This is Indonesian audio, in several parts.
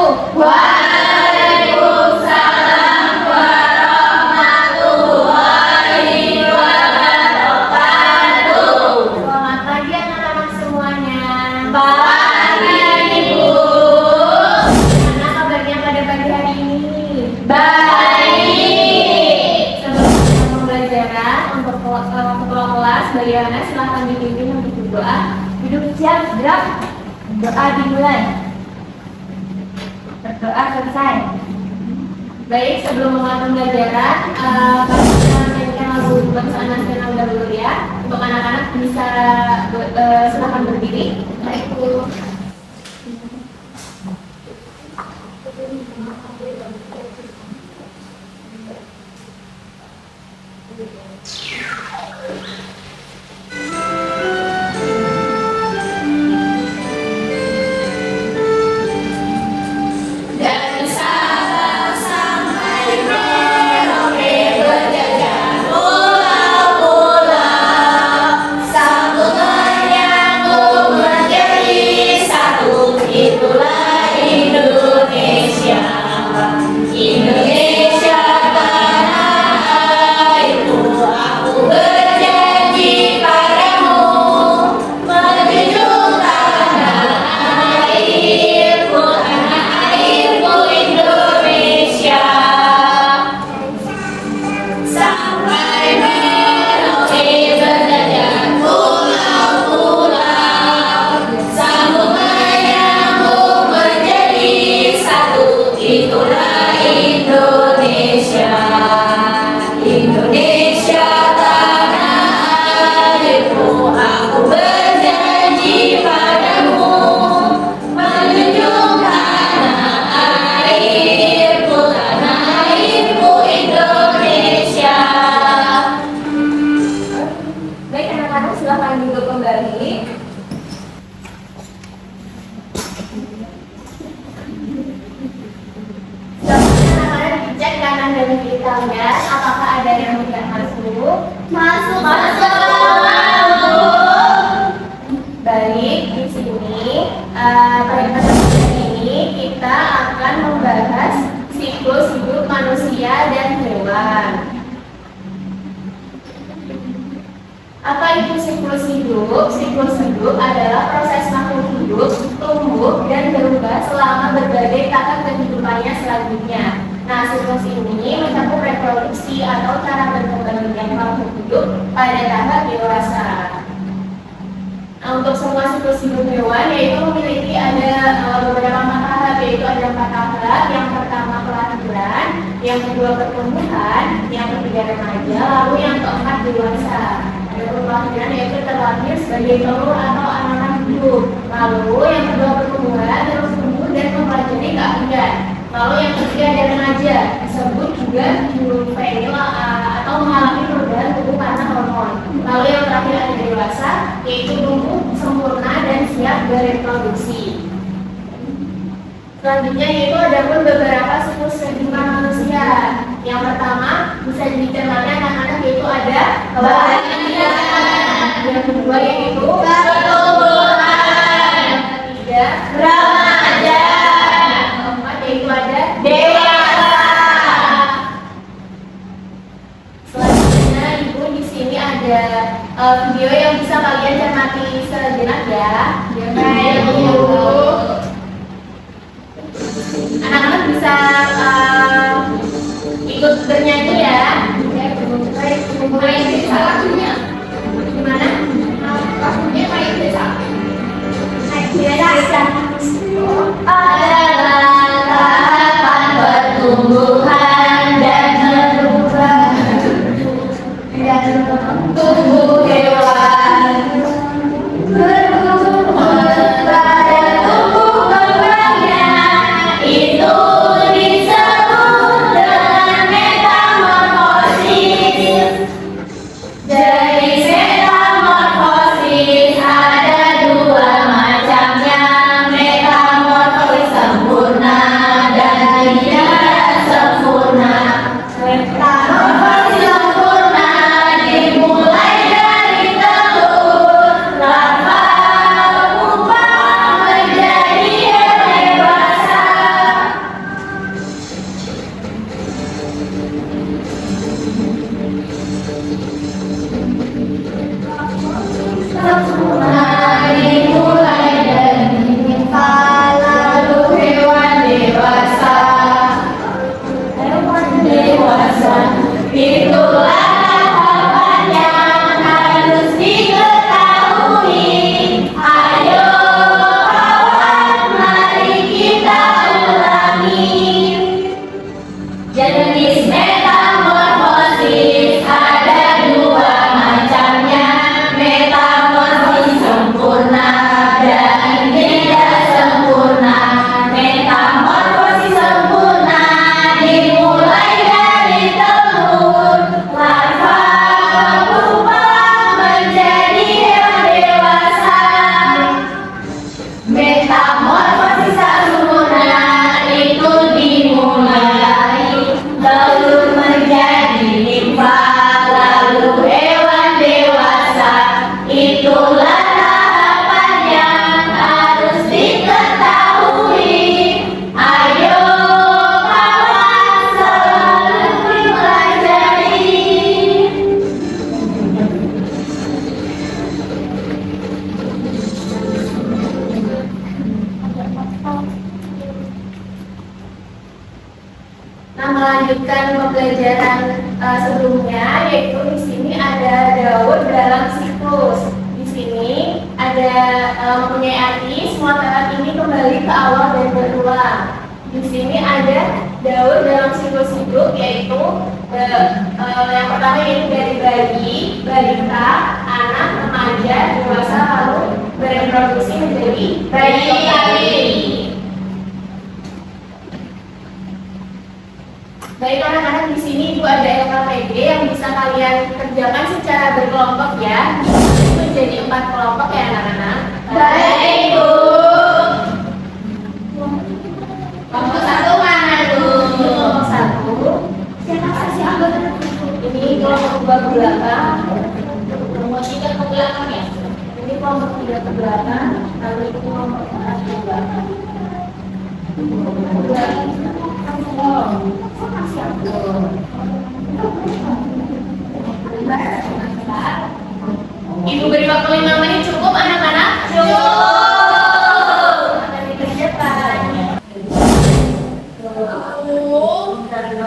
Waalaikumsalam warahmatullahi wabarakatuh. Selamat pagi anak-anak semuanya. Pagi Ibu. Gimana kabarnya pada pagi hari ini? Baik. Sebelum pembelajaran untuk ketua kelas, bagaimana silahkan dipimpin untuk berdoa. Duduk siap, gerak. Doa dimulai. Berdoa selesai. Baik, sebelum memulai pembelajaran, kami akan menyanyikan lagu Kebangsaan Nasional dahulu ya. Untuk anak-anak bisa silahkan berdiri. Baik, Bu. Dari Sabang sampai Merauke berjajar pulau-pulau, sambungan nyambung menjadi satu, itulah Indonesia. Indonesia tanah airku, aku berjanji padamu, menjunjung tanah airku, Indonesia. Sampai Merauke berjajar pulau-pulau, sambungan nyambung menjadi satu, itulah Indonesia. Indonesia tanah airku, aku berjanji padamu, menjunjung tanah airku, Indonesia. Baik anak-anak, silahkan duduk kembali. Selanjutnya anak-anak dicek kanan dan kiri kalian, apakah ada yang tidak masuk? Masuk. Baik, di sini pada kesempatan ini kita akan membahas siklus hidup manusia dan hewan. Apa itu siklus hidup? Siklus hidup adalah proses makhluk hidup tumbuh dan berubah selama berbagai tahap kehidupannya selanjutnya. Nah, siklus ini mencakup reproduksi atau cara berkembangnya makhluk hidup pada tahap dewasa. Nah, untuk semua siklus hidup hewan yaitu memiliki ada beberapa tahap, yaitu ada 4 tahap. Yang pertama kelahiran, yang kedua pertumbuhan, yang ketiga remaja, lalu yang keempat dewasa. Kelahiran yaitu terlahir sebagai telur atau anak hidup. Lalu yang kedua pertumbuhan, terus tumbuh dan mempelajari keahlian. Lalu yang ketiga ada remaja, disebut juga juvenil atau mengalami perubahan tubuh karena hormon. Lalu yang terakhir ada dewasa, yaitu tumbuh sempurna dan siap bereproduksi. Selanjutnya yaitu ada pun beberapa siklus kehidupan manusia. Yang pertama bisa dicermati anak-anak yaitu ada kelahiran. Yang kedua yaitu Pertumbuhan. yang ketiga Remaja. yang keempat yaitu ada Dewasa. Selanjutnya ibu di sini ada video yang bisa kalian cermati sejenak ya. Baik, Bu. Anak-anak bisa ikut bernyanyi ya. Baik, Main desa lagunya. gimana? Lagunya main desa. Desa. Adalah tahapan pertumbuhan dan berubah tubuh hewan. Bertumbuh pada tumbuh kembangnya, itu disebut dengan metamorfosis. Jadi metamorfosis ada 2 macamnya, metamorfosis Metamorfosis sempurna itu dimulai, telur menjadi nimfa, lalu hewan dewasa. Itulah tahapan yang harus diketahui. Ayo kawan, selalu dipelajari. Nah, melanjutkan pembelajaran sebelumnya, yaitu di sini ada Daud dalam siklus. Di sini ada mempunyai arti semua tahap ini kembali ke awal dan berulang. Di sini ada Daud dalam siklus hidup, yaitu yang pertama yaitu dari bayi, balita, anak, remaja, dewasa, lalu bereproduksi menjadi bayi. Baik anak-anak, di sini itu ada LKPD yang bisa kalian kerjakan secara berkelompok ya. Itu jadi 4 kelompok ya anak-anak. Baik, Bu. Kelompok 1 mana dulu? Kelompok 1. Siapa? Ini kelompok 2 ke belakang. Kelompok 3 ke belakang ya. Ini kelompok 3 ke belakang. Lalu itu kelompok 4 ke belakang. Ibu beri waktu 5 menit cukup anak-anak? Cukup. Akan dikerjakan.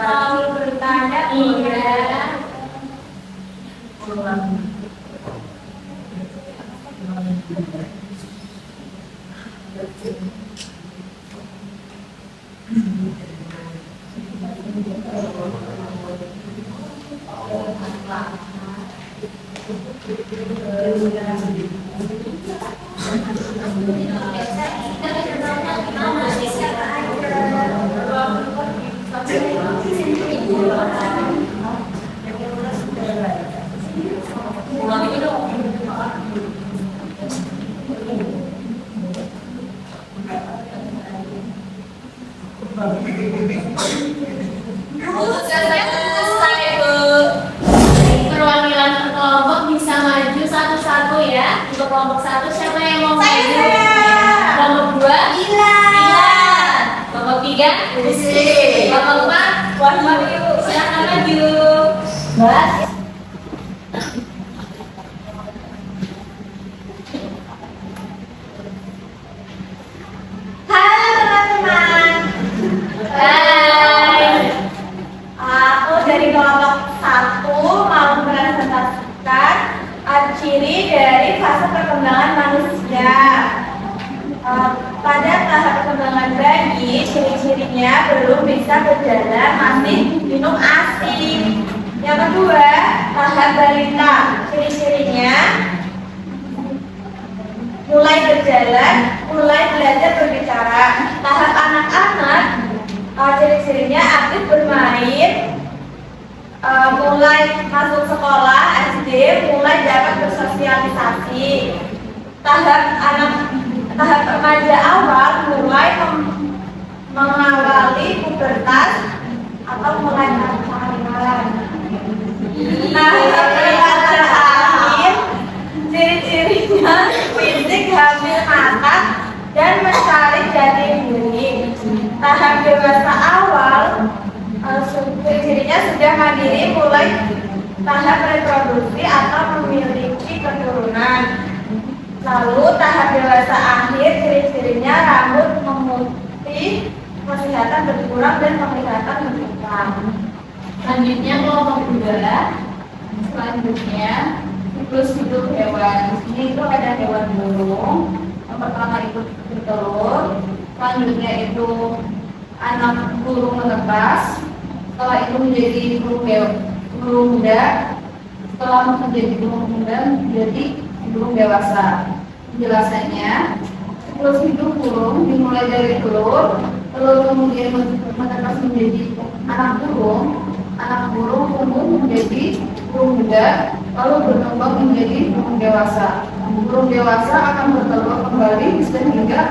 Mau bertanya? Iya. Selesai, Bu. Perwakilan kelompok bisa maju satu-satu ya. Untuk kelompok 1 siapa yang mau maju? Kelompok 2? Ilan. Kelompok 3? Usi. Kelompok 4? Wahyu. Silakan maju. Mas. Halo teman-teman. Hai. Aku dari kelompok 1 mau mempresentasikan ciri dari fase perkembangan manusia. Pada tahap perkembangan bayi, ciri-cirinya belum bisa berjalan, masih minum ASI. Yang kedua, tahap balita, ciri-cirinya mulai berjalan, mulai belajar berbicara. Tahap anak-anak, ciri-cirinya aktif bermain, mulai masuk sekolah SD, mulai dapat bersosialisasi. Tahap remaja awal mulai mengawali pubertas atau mulai pacaran. Tahap remaja akhir, ciri-cirinya fisik hamil anak dan mencari jati diri. Tahap dewasa awal, ciri-cirinya sudah mandiri, mulai tahap reproduksi atau memiliki keturunan. Lalu tahap dewasa akhir, ciri-cirinya rambut memutih, penglihatan berkurang dan penglihatan berkurang. Selanjutnya kelompok 2. Selanjutnya siklus hidup hewan. Ini itu ada hewan burung. Yang pertama itu bertelur. Selanjutnya itu anak burung menetas. Setelah itu menjadi burung muda. Setelah menjadi burung muda menjadi burung dewasa. Penjelasannya, siklus hidup burung dimulai dari telur kemudian menetas menjadi anak burung tumbuh menjadi burung muda, lalu berkembang menjadi burung dewasa. Burung dewasa akan bertelur kembali sehingga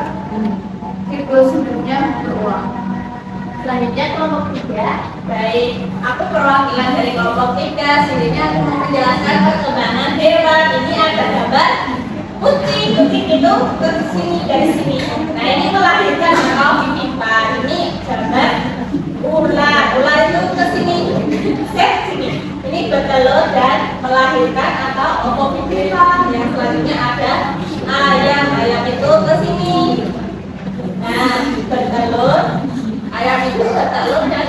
siklus hidupnya berulang. Selanjutnya kelompok 3. Baik, aku perwakilan dari kelompok 3. Selanjutnya aku mau menjelaskan perkembangan hewan. Ini ada gambar kucing. Kucing itu ke sini dari sini. Nah, ini melahirkan atau vivipar. Ini gambar ular. Ular itu ke sini, sini. Ini bertelur dan melahirkan atau ovovivipar. Yang selanjutnya ada ayam. Ayam itu ke sini. Nah, bertelur. Ayam itu bertelur dan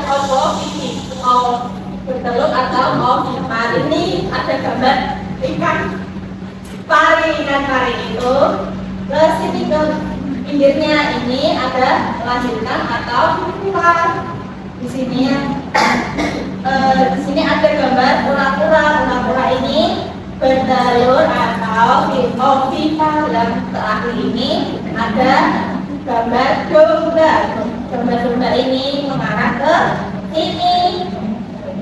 bertelur atau ovipar. Ini ada gambar ikan pari. Ikan pari itu ke sini ke pinggirnya. Ini ada melahirkan atau vivipar. Di sini di sini ada gambar kura-kura. Kura-kura ini bertelur atau ovipar. Yang terakhir ini ada gambar domba. Domba-domba ini mengarah ke sini.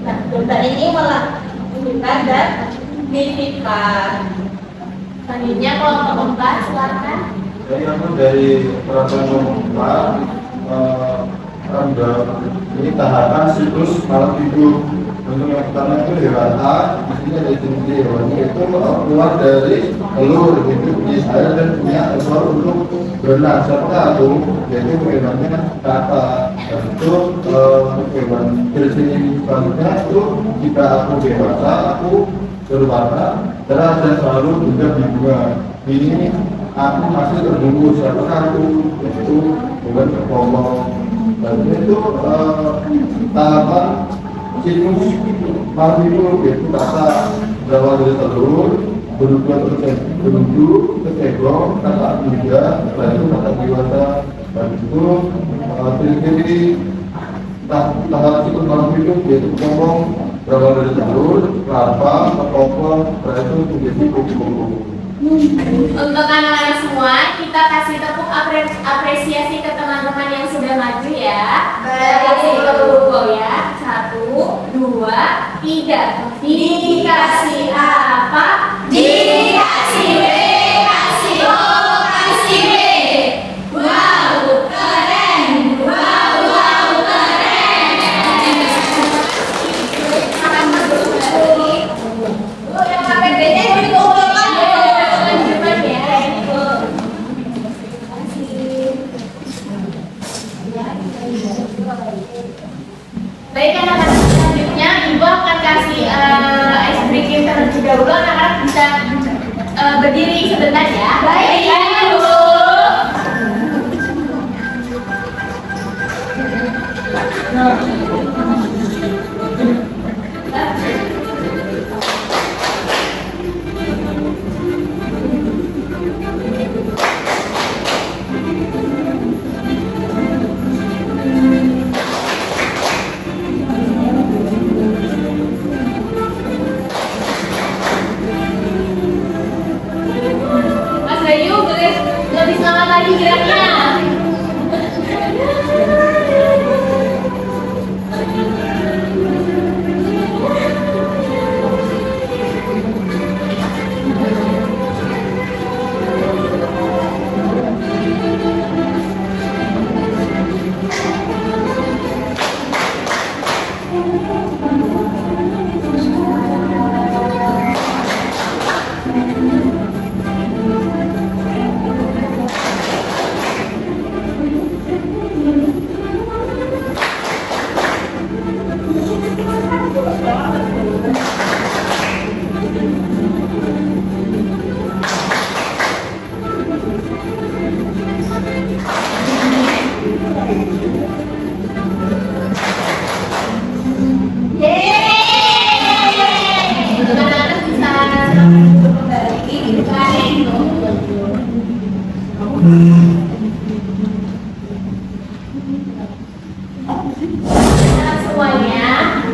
Nah, domba ini melahirkan dan vivipar. Selanjutnya kelompok 4, silakan. Jadi aku dari peraturan nomor 4 ini tahapan siklus malam tidur. Untuk yang pertama itu dewasa, di sini ada jenis hewannya itu keluar dari telur, itu jenis air dan punya telur untuk berenang serta aku yaitu hewannya kata. Dan itu hewan jenis selanjutnya itu jika aku dewasa aku berwarna cerah dan selalu juga di bunga. Ini aku masih terbungkus apakah aku itu bukan kepompong. Dan itu tahapan siklus malam itu yaitu kata berawal dari telur, berubah bentuk, keteglong, kata muda, setelah itu kata dewasa. Dan itu ciri-ciri tahap siklus malam itu yaitu kepompong, berawal dari telur, larva, kepompong, setelah itu menjadi kupu-kupu. Untuk anak-anak semua, kita kasih tepuk apresiasi ke teman-teman yang sudah maju ya. Kasih tepuk ya. 1, 2, 3. Dikasih apa? Dikasih B, kasih O, kasih B. Wow, keren. Wow, wow, keren. Yang pakai B-nya dikumpulkan ya. Baik anak-anak, selanjutnya Ibu akan kasih ice breaking terlebih dahulu. Anak-anak bisa berdiri sebentar ya. Baik, Ibu. Mas Bayu, lebih semangat lagi geraknya. Semuanya,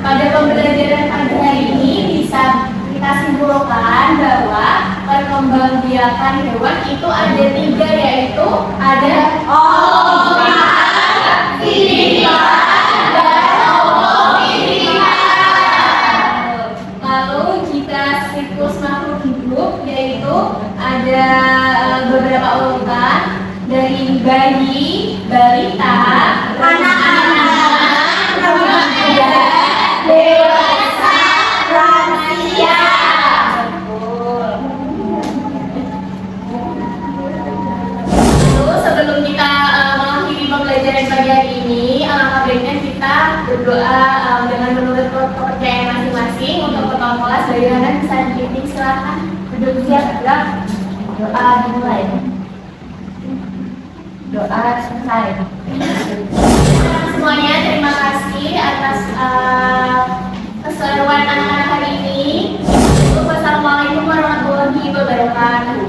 pada pembelajaran pagi hari ini bisa kita simpulkan bahwa perkembangbiakan hewan itu ada 3, yaitu ada ovipar, vivipar, dan ovovivipar. Lalu jika siklus makhluk hidup yaitu ada bayi, balita, anak-anak, remaja, dewasa, lansia. Terus sebelum kita mengakhiri pembelajaran pagi hari ini, alangkah baiknya kita berdoa dengan menurut kepercayaan masing-masing untuk ketua kelas. Bagaimana bisa dipimpin, silakan duduk siap gerak. Doa dimulai. Doa selesai. Semuanya terima kasih atas keseruan anak-anak hari ini. Wassalamualaikum warahmatullahi wabarakatuh.